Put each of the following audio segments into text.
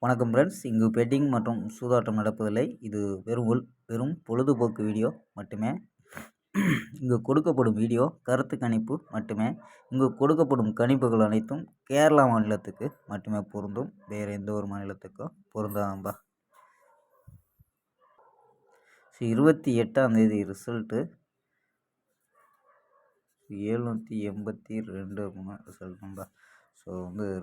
வணக்கம் ஃப்ரெண்ட்ஸ். இங்கு பெட்டிங் மற்றும் சூதாட்டம் நடப்பதில்லை. இது வெறும் பொழுதுபோக்கு வீடியோ மட்டுமே. இங்கு கொடுக்கப்படும் வீடியோ கருத்து கணிப்பு மட்டுமே. இங்கு கொடுக்கப்படும் கணிப்புகள் அனைத்தும் கேரளா மாநிலத்துக்கு மட்டுமே பொருந்தும். வேறு எந்த ஒரு மாநிலத்துக்கும் பொருந்தாம்பா. 28ஆம் தேதி ரிசல்ட்டு 782 ரிசல்ட்டும்பா. So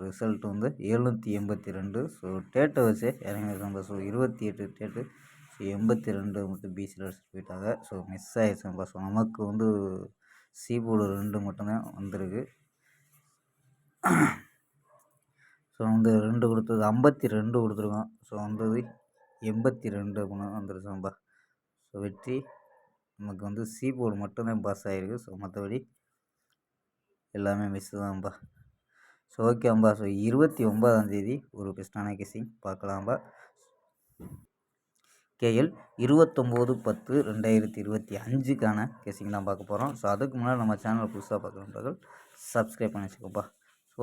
result 782. ஸோ டேட்டை வச்சு இறங்கியிருக்காங்க. So 28 date. ஸோ 82 மட்டும் பிசியில் அடிச்சுட்டு போயிட்டாங்க. ஸோ மிஸ் ஆகிடுச்சுப்பா. ஸோ நமக்கு சி போர்டு 2 மட்டும்தான் வந்திருக்கு. ஸோ 2 கொடுத்தது 52 கொடுத்துருக்கோம். ஸோ 82 அப்படின்னு வந்துருச்சோம்பா. ஸோ வெற்றி நமக்கு சி போர்டு மட்டும்தான் பாஸ் ஆகிருக்கு. ஸோ மற்றபடி எல்லாமே மிஸ் தான்ப்பா. ஸோ ஓகேம்பா. ஸோ 29ஆம் தேதி ஒரு பெஸ்ட்டான கெஸ்ஸிங் பார்க்கலாம்பா. கேஎல் 29/10/2025க்கான கெஸ்ஸிங் தான் பார்க்க போகிறோம். ஸோ அதுக்கு முன்னாடி நம்ம சேனலை புதுசாக பார்க்குறவர்கள் சப்ஸ்கிரைப் பண்ணி வச்சுக்கோப்பா.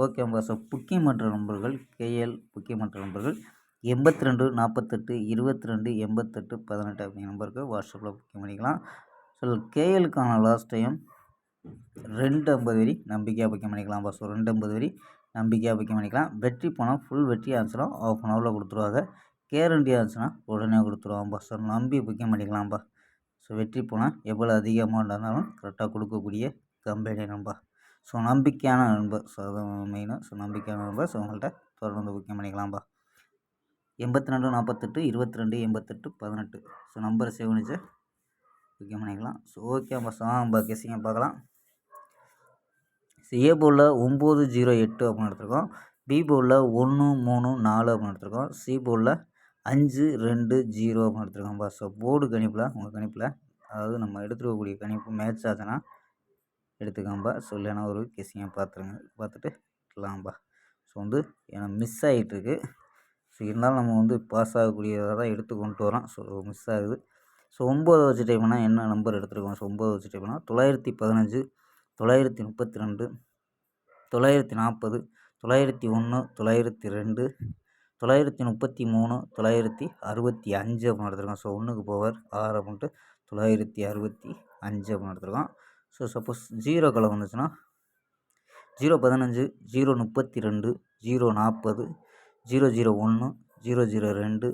ஓகேம்பா. ஸோ புக்கிங் பண்ணுற நம்பர்கள் கேஎல் புக்கிங் பண்ணுற நம்பர்கள் 82 48 22 88 18 அப்படிங்கிற நம்பருக்கு வாட்ஸ்அப்பில் புக்கிங் பண்ணிக்கலாம். ஸோ கேஎலுக்கான லாஸ்ட் டைம் 250 வரி நம்பிக்கையாக புக்கிங் பண்ணிக்கலாம்ப்பா. ஸோ 250 வரி நம்பிக்கையாக புக்கிங் பண்ணிக்கலாம். வெற்றி பணம் ஃபுல் வெற்றி ஆச்சுன்னா ½ அன் ஹவரில் கொடுத்துருவாங்க. கேரண்டி ஆச்சுன்னா உடனே கொடுத்துருவாங்கப்பா. ஸோ நம்பி புக்கிங் பண்ணிக்கலாம்ப்பா. ஸோ வெற்றி பணம் எவ்வளோ அதிக அமௌண்ட் இருந்தாலும் கரெக்டாக கொடுக்கக்கூடிய கம்பெனி நம்பா. ஸோ நம்பிக்கையான நண்பர். ஸோ அதுவும் மெயினாக. ஸோ நம்பிக்கையான நண்பர். ஸோ உங்கள்கிட்ட தொடர்ந்து புக்கிங் பண்ணிக்கலாம்ப்பா. 82 48 22 88 18. ஸோ நம்பரை சேவ் பண்ணிச்சு புக்கிங் பண்ணிக்கலாம். ஸோ ஓகேப்பா. சாம்பா கெஸ்ஸிங்க பார்க்கலாம். ஏ போர்டில் 908 அப்படின்னு எடுத்துருக்கோம். பி போர்டில் 134 அப்படின்னு எடுத்துருக்கோம். சி போர்டில் 520 அப்படின்னு எடுத்துருக்கோம்ப்பா. ஸோ போர்டு கணிப்பில் உங்கள் கணிப்பில் அதாவது நம்ம எடுத்துருக்கக்கூடிய கணிப்பு மேட்ச் ஆச்சுன்னா எடுத்துக்கோம்பா. ஸோ இல்லைன்னா ஒரு கெஸ்ஸிங்கை பார்த்துட்டு இருக்கலாம்பா. ஸோ ஏன்னா மிஸ் ஆகிட்டுருக்கு. ஸோ இருந்தாலும் நம்ம பாஸ் ஆகக்கூடியதாக தான் எடுத்து கொண்டு வரோம். ஸோ மிஸ் ஆகுது. ஸோ 9 வச்சு டைப்னா என்ன நம்பர் எடுத்துருக்கோம்? ஸோ 9 வச்சு டைப்னா 915 932 940 901 902 933 965 அப்படின்னு எடுத்துருக்கோம். ஸோ 1க்கு பவர் 6 அப்படின்ட்டு 965 அப்படின்னு எடுத்துருக்கோம். ஸோ சப்போஸ் 0 கலம் வந்துச்சுன்னா 015 032 040 001 002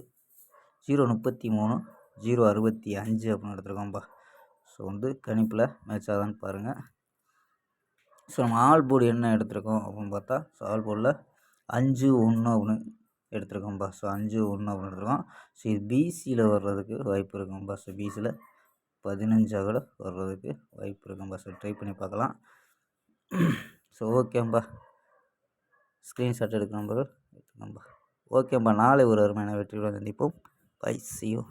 033 065 அப்படின்னு எடுத்துருக்கோம்ப்பா. ஸோ கணிப்பில் மேட்ச் ஆகுதான்னு பாருங்கள். ஸோ நம்ம ஆல் போர்டு என்ன எடுத்திருக்கோம் அப்படின்னு பார்த்தா, ஸோ ஆல் போர்டில் 5-1 அப்படின்னு எடுத்திருக்கோம்ப்பா. ஸோ 5-1 அப்படின்னு எடுத்துருக்கோம். ஸோ இது பிசியில் வர்றதுக்கு வாய்ப்பு இருக்கும்பா. ஸோ பிசியில் 15 கூட வர்றதுக்கு வாய்ப்பு இருக்கும்பா. ஸோ ட்ரை பண்ணி பார்க்கலாம். ஸோ ஓகேம்பா. ஸ்க்ரீன்ஷாட் எடுக்க நம்பர்கள் எடுத்துக்கோம்பா. ஓகேம்பா. நாளை ஒரு அருமையான வெற்றியுடன் சந்திப்போம். Bye, see you.